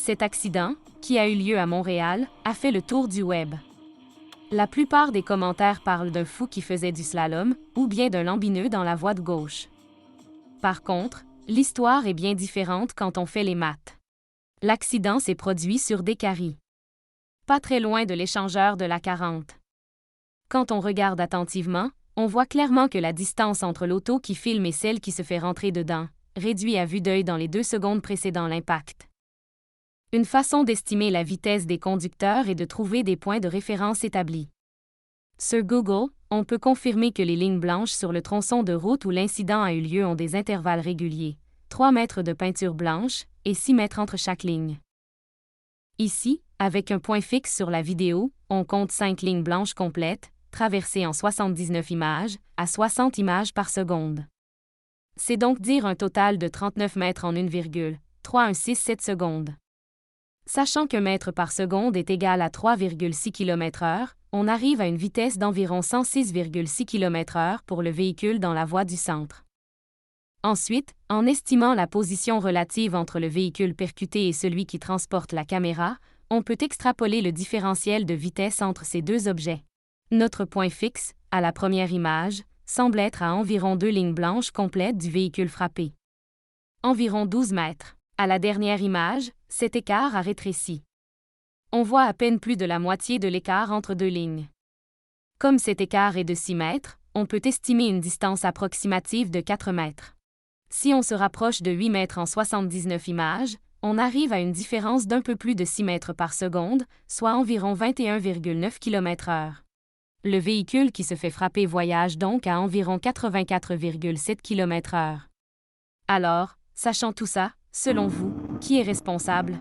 Cet accident, qui a eu lieu à Montréal, a fait le tour du web. La plupart des commentaires parlent d'un fou qui faisait du slalom ou bien d'un lambineux dans la voie de gauche. Par contre, l'histoire est bien différente quand on fait les maths. L'accident s'est produit sur Décarie, pas très loin de l'échangeur de la 40. Quand on regarde attentivement, on voit clairement que la distance entre l'auto qui filme et celle qui se fait rentrer dedans, réduit à vue d'œil dans les 2 secondes précédant l'impact. Une façon d'estimer la vitesse des conducteurs est de trouver des points de référence établis. Sur Google, on peut confirmer que les lignes blanches sur le tronçon de route où l'incident a eu lieu ont des intervalles réguliers, 3 mètres de peinture blanche et 6 mètres entre chaque ligne. Ici, avec un point fixe sur la vidéo, on compte 5 lignes blanches complètes, traversées en 79 images, à 60 images par seconde. C'est donc dire un total de 39 mètres en 1,3167 secondes. Sachant qu'un mètre par seconde est égal à 3,6 km/h, on arrive à une vitesse d'environ 106,6 km/h pour le véhicule dans la voie du centre. Ensuite, en estimant la position relative entre le véhicule percuté et celui qui transporte la caméra, on peut extrapoler le différentiel de vitesse entre ces deux objets. Notre point fixe, à la première image, semble être à environ 2 lignes blanches complètes du véhicule frappé. Environ 12 mètres. À la dernière image, cet écart a rétréci. On voit à peine plus de la moitié de l'écart entre 2 lignes. Comme cet écart est de 6 mètres, on peut estimer une distance approximative de 4 mètres. Si on se rapproche de 8 mètres en 79 images, on arrive à une différence d'un peu plus de 6 mètres par seconde, soit environ 21,9 km/h. Le véhicule qui se fait frapper voyage donc à environ 84,7 km/h. Alors, sachant tout ça, selon vous, qui est responsable?